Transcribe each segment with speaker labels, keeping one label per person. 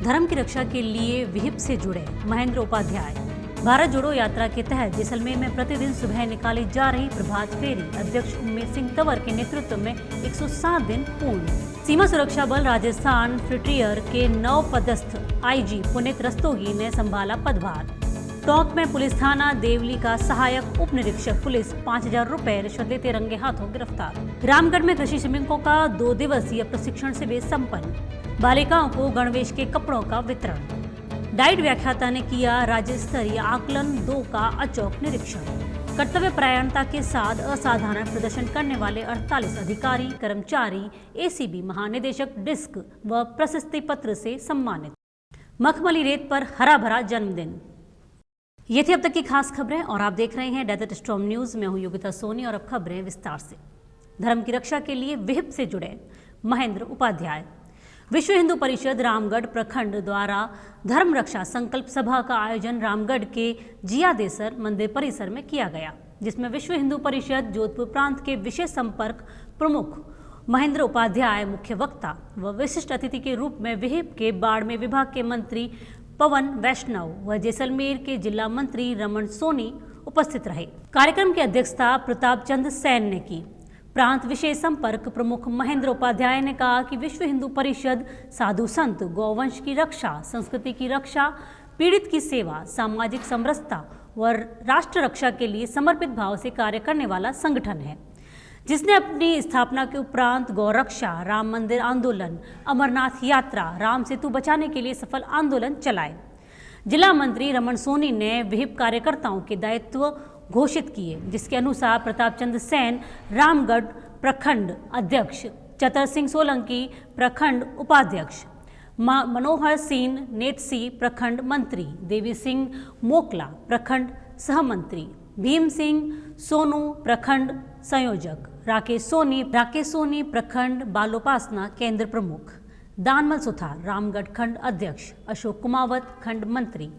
Speaker 1: धर्म की रक्षा के लिए विहिप से जुड़े महेंद्र उपाध्याय। भारत जोड़ो यात्रा के तहत जैसलमेर में प्रतिदिन सुबह निकाली जा रही प्रभात फेरी अध्यक्ष उम्मेद सिंह तंवर के नेतृत्व में 107 दिन पूर्ण। सीमा सुरक्षा बल राजस्थान फ्रंटियर के नवपदस्थ आईजी पुनीत रस्तोगी ने संभाला पदभार। टोंक में पुलिस थाना देवली का सहायक उप निरीक्षक पुलिस 5,000 रुपए रिश्वत लेते रंगे हाथों गिरफ्तार। रामगढ़ में कृषि श्रमिकों का 2 दिवसीय प्रशिक्षण शिविर संपन्न। बालिकाओं को गणवेश के कपड़ों का वितरण। डाइट व्याख्याता ने किया राज्य स्तरीय आकलन 2 का अचौक निरीक्षण। कर्तव्य परायणता के साथ असाधारण प्रदर्शन करने वाले 48 अधिकारी कर्मचारी एसीबी महानिदेशक डिस्क व प्रशस्ति पत्र से सम्मानित। मखमली रेत पर हरा भरा जन्मदिन। ये थी अब तक की खास खबरें और आप देख रहे हैं डेजर्ट स्टॉर्म न्यूज। मैं हूं योगिता सोनी और अब खबरें विस्तार से। धर्म की रक्षा के लिए विहिप से जुड़े महेंद्र उपाध्याय। विश्व हिंदू परिषद रामगढ़ प्रखंड द्वारा धर्म रक्षा संकल्प सभा का आयोजन रामगढ़ के जिया देसर मंदिर परिसर में किया गया, जिसमें विश्व हिंदू परिषद जोधपुर प्रांत के विशेष संपर्क प्रमुख महेंद्र उपाध्याय मुख्य वक्ता व विशिष्ट अतिथि के रूप में विहिप के बाड़मेर विभाग के मंत्री पवन वैष्णव व जैसलमेर के जिला मंत्री रमन सोनी उपस्थित रहे। कार्यक्रम की अध्यक्षता प्रताप चंद सैन ने की। प्रांत विशेष संपर्क प्रमुख महेंद्र उपाध्याय ने कहा कि विश्व हिंदू परिषद साधु संत, गौवंश की रक्षा, संस्कृति की रक्षा, पीड़ित की सेवा, सामाजिक समरसता व राष्ट्र रक्षा के लिए समर्पित भाव से कार्य करने वाला संगठन है, जिसने अपनी स्थापना के उपरांत गौरक्षा, राम मंदिर आंदोलन, अमरनाथ यात्रा, राम सेतु बचाने के लिए सफल आंदोलन चलाए। जिला मंत्री रमन सोनी ने विहिप कार्यकर्ताओं के दायित्व घोषित किए, जिसके अनुसार प्रताप चंद सैन रामगढ़ प्रखंड अध्यक्ष, चतर सिंह सोलंकी प्रखंड उपाध्यक्ष, मनोहर सिंह नेतसी प्रखंड मंत्री, देवी सिंह मोकला प्रखंड सहमंत्री, भीम सिंह सोनू प्रखंड संयोजक, राकेश सोनी प्रखंड बालोपासना केंद्र प्रमुख, दानमल सुथार रामगढ़ खंड अध्यक्ष, अशोक कुमावत खंड मंत्री,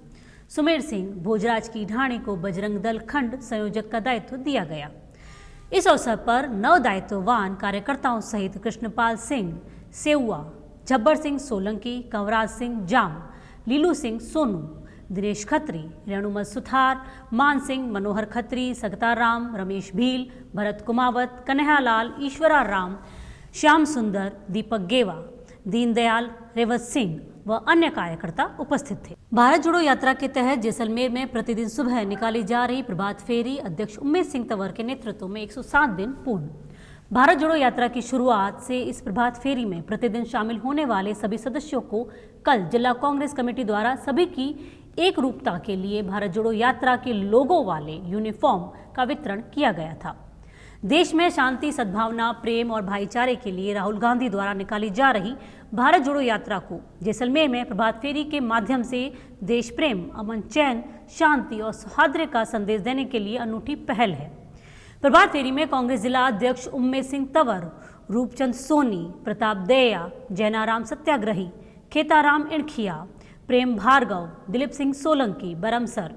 Speaker 1: सुमेर सिंह भोजराज की ढाणी को बजरंग दल खंड संयोजक का दायित्व दिया गया। इस अवसर पर नव दायित्ववान कार्यकर्ताओं सहित कृष्णपाल सिंह सेउआ, झब्बर सिंह सोलंकी, कंवराज सिंह जाम, लीलू सिंह सोनू, दिनेश खत्री, रेणुमल सुथार, मान सिंह, मनोहर खत्री, सगता राम, रमेश भील, भरत कुमावत, कन्हैयालाल, ईश्वरा राम, श्याम सुंदर, दीपक गेवा, दीनदयाल, रेवत सिंह व अन्य कार्यकर्ता उपस्थित थे। भारत जोड़ो यात्रा के तहत जैसलमेर में प्रतिदिन सुबह निकाली जा रही प्रभात फेरी अध्यक्ष उम्मेद सिंह तंवर के नेतृत्व में 107 दिन पूर्ण। भारत जोड़ो यात्रा की शुरुआत से इस प्रभात फेरी में प्रतिदिन शामिल होने वाले सभी सदस्यों को कल जिला कांग्रेस कमेटी द्वारा सभी की एक रूपता के लिए भारत जोड़ो यात्रा के लोगो वाले यूनिफॉर्म का वितरण किया गया था। देश में शांति, सद्भावना, प्रेम और भाईचारे के लिए राहुल गांधी द्वारा निकाली जा रही भारत जोड़ो यात्रा को जैसलमेर में प्रभात फेरी के माध्यम से देश प्रेम, अमन, चैन, शांति और सौहार्द का संदेश देने के लिए अनूठी पहल है। प्रभात फेरी में कांग्रेस जिला अध्यक्ष उम्मेद सिंह तंवर, रूपचंद सोनी, प्रताप दया, जैनाराम सत्याग्रही, खेताराम इणखिया, प्रेम भार्गव, दिलीप सिंह सोलंकी बरमसर,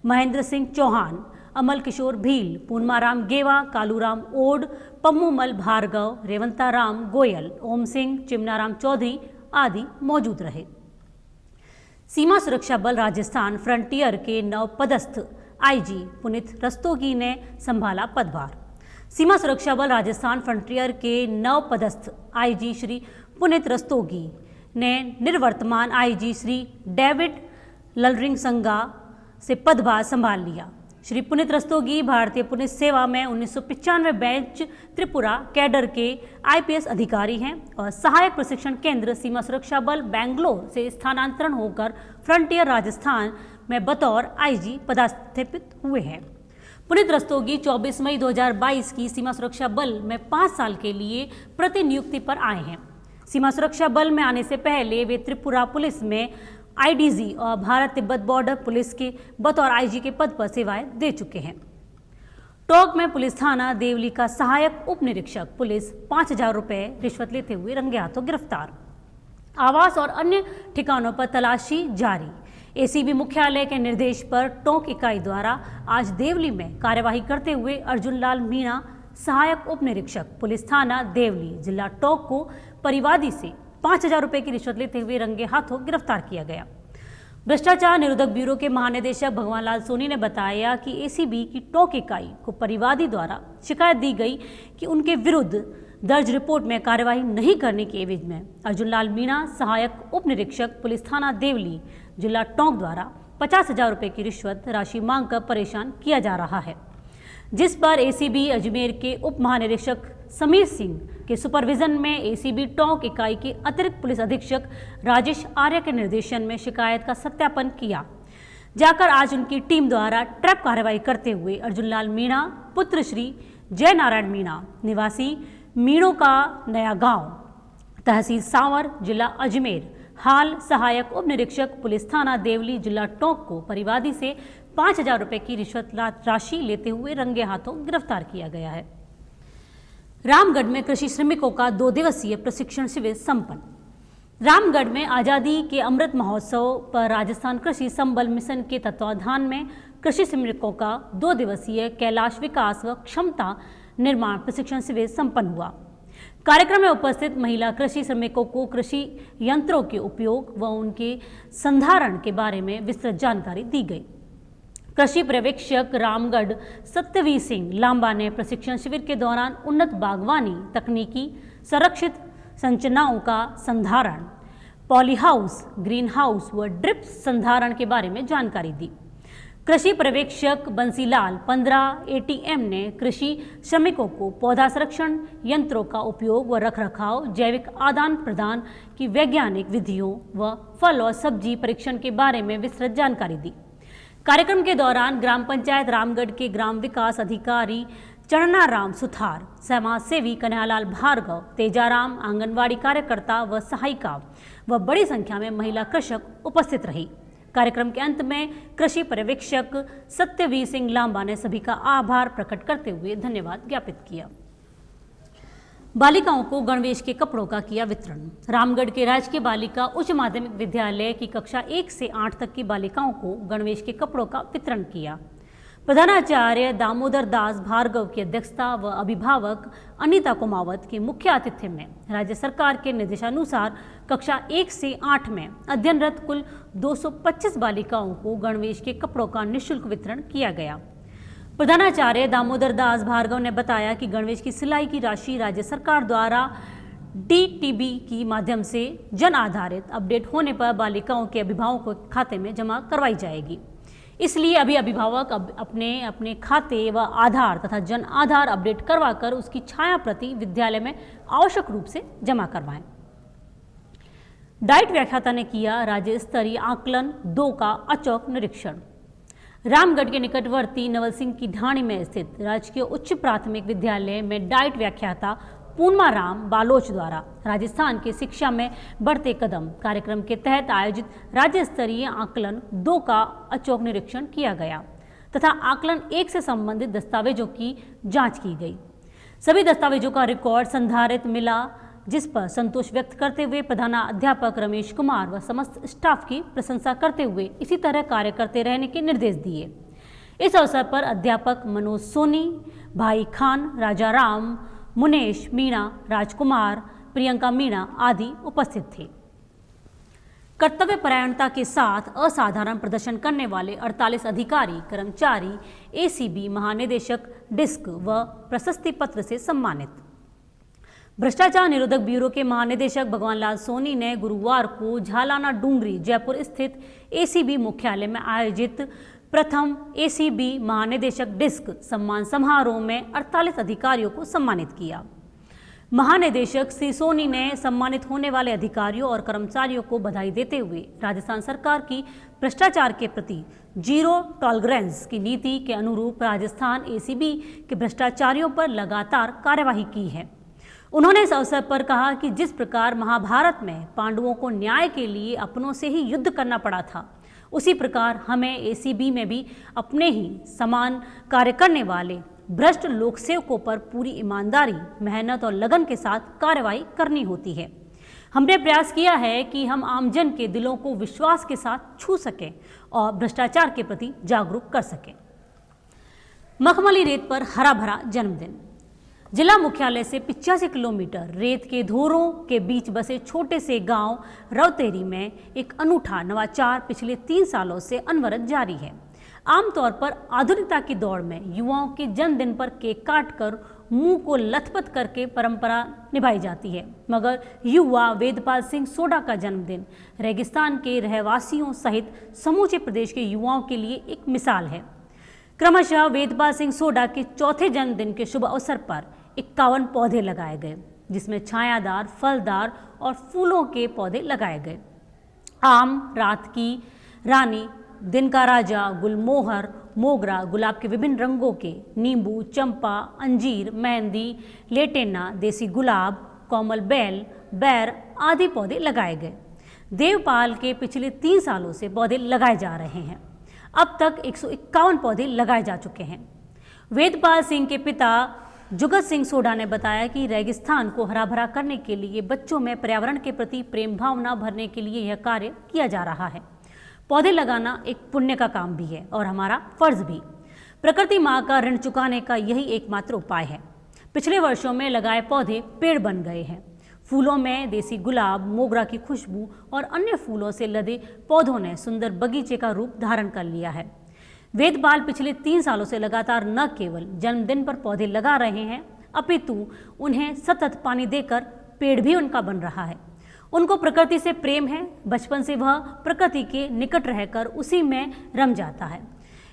Speaker 1: महेंद्र सिंह चौहान, अमल किशोर भील, पूर्णमाराम गेवा, कालूराम ओड, पम्मूमल भार्गव, रेवंताराम गोयल, ओम सिंह, चिमनाराम चौधरी आदि मौजूद रहे। सीमा सुरक्षा बल राजस्थान फ्रंटियर के नवपदस्थ आईजी पुनीत रस्तोगी ने संभाला पदभार। सीमा सुरक्षा बल राजस्थान फ्रंटियर के नवपदस्थ आईजी श्री पुनीत रस्तोगी ने निवर्तमान आईजी श्री डेविड ललरिंगसंगा से पदभार संभाल लिया। श्री पुनीत रस्तोगी भारतीय पुलिस सेवा में 1995 बैच त्रिपुरा कैडर के आईपीएस अधिकारी हैं और सहायक प्रशिक्षण केंद्र सीमा सुरक्षा बल बेंगलोर से स्थानांतरण होकर फ्रंटियर राजस्थान में बतौर आईजी पदस्थापित हुए हैं। पुनीत रस्तोगी 24 मई 2022 की सीमा सुरक्षा बल में 5 साल के लिए प्रतिनियुक्ति पर आए हैं। सीमा सुरक्षा बल में आने से पहले वे त्रिपुरा पुलिस में आईडीजी और भारत तिब्बत बॉर्डर पुलिस के बतौर आईजी के पद पर सेवाएं दे चुके हैं। टोंक में पुलिस थाना देवली का सहायक उप निरीक्षक पुलिस 5,000 रुपए रिश्वत लेते हुए रंगे हाथों गिरफ्तार। आवास और अन्य ठिकानों पर तलाशी जारी। एसीबी मुख्यालय के निर्देश पर टोंक इकाई द्वारा आज देवली में कार्यवाही करते हुए अर्जुन लाल मीणा, सहायक उप निरीक्षक पुलिस थाना देवली, जिला टोंक को परिवादी से 5,000 रुपए की रिश्वत लेते हुए रंगे हाथों गिरफ्तार किया गया। भ्रष्टाचार निरोधक ब्यूरो के महानिदेशक भगवान लाल सोनी ने बताया कि एसीबी की टोंक इकाई को परिवादी द्वारा शिकायत दी गई कि उनके विरुद्ध दर्ज रिपोर्ट में कार्यवाही नहीं करने के एवज में अर्जुन लाल मीणा, सहायक उप निरीक्षक पुलिस थाना देवली, जिला टोंक द्वारा 50,000 रुपए की रिश्वत राशि मांगकर परेशान किया जा रहा है, जिस पर एसीबी अजमेर के उप महानिरीक्षक समीर सिंह के सुपरविजन में एसीबी टोंक इकाई के अतिरिक्त पुलिस अधीक्षक राजेश आर्य के निर्देशन में शिकायत का सत्यापन किया जाकर आज उनकी टीम द्वारा ट्रैप कार्रवाई करते हुए अर्जुन लाल मीणा पुत्र श्री जय नारायण मीणा निवासी मीणों का नया गांव, तहसील सांवर, जिला अजमेर, हाल सहायक उप निरीक्षक पुलिस थाना देवली, जिला टोंक को परिवादी से 5,000 रुपए की रिश्वत राशि लेते हुए रंगे हाथों गिरफ्तार किया गया है। रामगढ़ में कृषि श्रमिकों का 2 दिवसीय प्रशिक्षण शिविर संपन्न। रामगढ़ में आज़ादी के अमृत महोत्सव पर राजस्थान कृषि संबल मिशन के तत्वाधान में कृषि श्रमिकों का 2 दिवसीय कैलाश विकास व क्षमता निर्माण प्रशिक्षण शिविर संपन्न हुआ। कार्यक्रम में उपस्थित महिला कृषि श्रमिकों को कृषि यंत्रों के उपयोग व उनके संधारण के बारे में विस्तृत जानकारी दी गई। कृषि पर्यवेक्षक रामगढ़ सत्यवीर सिंह लांबा ने प्रशिक्षण शिविर के दौरान उन्नत बागवानी तकनीकी, संरक्षित संरचनाओं का संधारण, पॉली हाउस, ग्रीन हाउस व ड्रिप संधारण के बारे में जानकारी दी। कृषि पर्यवेक्षक बंसीलाल 15 एटीएम ने कृषि श्रमिकों को पौधा संरक्षण यंत्रों का उपयोग व रखरखाव, जैविक आदान प्रदान की वैज्ञानिक विधियों व फल और सब्जी परीक्षण के बारे में विस्तृत जानकारी दी। कार्यक्रम के दौरान ग्राम पंचायत रामगढ़ के ग्राम विकास अधिकारी चरणाराम सुथार, समाज सेवी कन्हैयालाल भार्गव, तेजाराम, आंगनवाड़ी कार्यकर्ता व सहायिका व बड़ी संख्या में महिला कृषक उपस्थित रही। कार्यक्रम के अंत में कृषि पर्यवेक्षक सत्यवीर सिंह लांबा ने सभी का आभार प्रकट करते हुए धन्यवाद ज्ञापित किया। बालिकाओं को गणवेश के कपड़ों का किया वितरण। रामगढ़ के राजकीय बालिका उच्च माध्यमिक विद्यालय की कक्षा 1 से 8 तक की बालिकाओं को गणवेश के कपड़ों का वितरण किया। प्रधानाचार्य दामोदर दास भार्गव की अध्यक्षता व अभिभावक अनीता कुमावत के मुख्य आतिथ्य में राज्य सरकार के निर्देशानुसार कक्षा 1 से 8 में अध्ययनरत कुल 225 बालिकाओं को गणवेश के कपड़ों का निःशुल्क वितरण किया गया। प्रधानाचार्य दामोदर दास भार्गव ने बताया कि गणवेश की सिलाई की राशि राज्य सरकार द्वारा डीटीबी की माध्यम से जन आधारित अपडेट होने पर बालिकाओं के अभिभावकों के खाते में जमा करवाई जाएगी। इसलिए अभी अभिभावक अपने खाते व आधार तथा जन आधार अपडेट करवाकर उसकी छाया प्रति विद्यालय में आवश्यक रूप से जमा करवाएं। डाइट व्याख्याता ने किया राज्य स्तरीय आकलन 2 का अचौक निरीक्षण। रामगढ़ के निकटवर्ती नवल सिंह की ढाणी में स्थित राजकीय उच्च प्राथमिक विद्यालय में डाइट व्याख्याता पूर्णमा राम बालोच द्वारा राजस्थान की शिक्षा में बढ़ते कदम कार्यक्रम के तहत आयोजित राज्य स्तरीय आकलन 2 का अचौक निरीक्षण किया गया तथा आकलन 1 से संबंधित दस्तावेजों की जांच की गई। सभी दस्तावेजों का रिकॉर्ड संधारित मिला, जिस पर संतोष व्यक्त करते हुए प्रधानाध्यापक रमेश कुमार व समस्त स्टाफ की प्रशंसा करते हुए इसी तरह कार्य करते रहने के निर्देश दिए। इस अवसर पर अध्यापक मनोज सोनी, भाई खान, राजा राम, मुनेश मीणा, राजकुमार, प्रियंका मीणा आदि उपस्थित थे। कर्तव्य परायणता के साथ असाधारण प्रदर्शन करने वाले 48 अधिकारी कर्मचारी एसीबी महानिदेशक डिस्क व प्रशस्ति पत्र से सम्मानित। भ्रष्टाचार निरोधक ब्यूरो के महानिदेशक भगवान लाल सोनी ने गुरुवार को झालाना डूंगरी जयपुर स्थित एसीबी मुख्यालय में आयोजित प्रथम एसीबी महानिदेशक डिस्क सम्मान समारोह में 48 अधिकारियों को सम्मानित किया। महानिदेशक श्री सोनी ने सम्मानित होने वाले अधिकारियों और कर्मचारियों को बधाई देते हुए राजस्थान सरकार की भ्रष्टाचार के प्रति जीरो टॉलरेंस की नीति के अनुरूप राजस्थान एसीबी के भ्रष्टाचारियों पर लगातार कार्यवाही की है। उन्होंने इस अवसर पर कहा कि जिस प्रकार महाभारत में पांडवों को न्याय के लिए अपनों से ही युद्ध करना पड़ा था, उसी प्रकार हमें एसीबी में भी अपने ही समान कार्य करने वाले भ्रष्ट लोकसेवकों पर पूरी ईमानदारी, मेहनत और लगन के साथ कार्रवाई करनी होती है। हमने प्रयास किया है कि हम आमजन के दिलों को विश्वास के साथ छू सकें और भ्रष्टाचार के प्रति जागरूक कर सकें। मखमली रेत पर हरा भरा जन्मदिन। जिला मुख्यालय से 85 किलोमीटर रेत के धोरों के बीच बसे छोटे से गांव रौतेरी में एक अनूठा नवाचार पिछले 3 सालों से अनवरत जारी है। आमतौर पर आधुनिकता की दौड़ में युवाओं के जन्मदिन पर केक काटकर मुंह को लथपथ करके परंपरा निभाई जाती है, मगर युवा वेदपाल सिंह सोडा का जन्मदिन रेगिस्तान के रहवासियों सहित समूचे प्रदेश के युवाओं के लिए एक मिसाल है। क्रमशः वेदपाल सिंह सोडा के चौथे जन्मदिन के शुभ अवसर पर 51 पौधे लगाए गए, जिसमें छायादार, फलदार और फूलों के पौधे लगाए गए। आम, रात की रानी, दिन का राजा, गुलमोहर, मोगरा, गुलाब के विभिन्न रंगों के, नींबू, चंपा, अंजीर, मेहंदी, लेटेना, देसी गुलाब, कोमल बेल, बैर आदि पौधे लगाए गए। देवपाल के पिछले 3 सालों से पौधे लगाए जा रहे हैं। अब तक 151 पौधे लगाए जा चुके हैं। वेदपाल सिंह के पिता जुगत सिंह सोडा ने बताया कि रेगिस्तान को हरा भरा करने के लिए बच्चों में पर्यावरण के प्रति प्रेम भावना भरने के लिए यह कार्य किया जा रहा है। पौधे लगाना एक पुण्य का काम भी है और हमारा फर्ज भी। प्रकृति माँ का ऋण चुकाने का यही एकमात्र उपाय है। पिछले वर्षों में लगाए पौधे पेड़ बन गए हैं। फूलों में देसी गुलाब, मोगरा की खुशबू और अन्य फूलों से लदे पौधों ने सुंदर बगीचे का रूप धारण कर लिया है। वेदपाल पिछले 3 सालों से लगातार न केवल जन्मदिन पर पौधे लगा रहे हैं, अपितु उन्हें सतत पानी देकर पेड़ भी उनका बन रहा है। उनको प्रकृति से प्रेम है। बचपन से वह प्रकृति के निकट रहकर उसी में रम जाता है।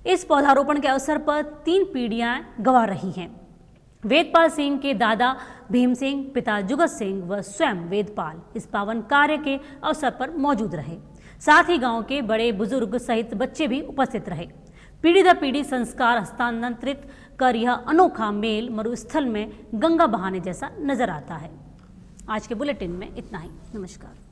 Speaker 1: इस पौधारोपण के अवसर पर 3 पीढ़ियां गंवा रही हैं। वेदपाल सिंह के दादा भीम सिंह, पिता जुगत सिंह व स्वयं वेदपाल इस पावन कार्य के अवसर पर मौजूद रहे। साथ ही गांव के बड़े बुजुर्ग सहित बच्चे भी उपस्थित रहे। पीढ़ी दर पीढ़ी संस्कार हस्तांतरित कर यह अनोखा मेल मरुस्थल में गंगा बहाने जैसा नजर आता है। आज के बुलेटिन में इतना ही। नमस्कार।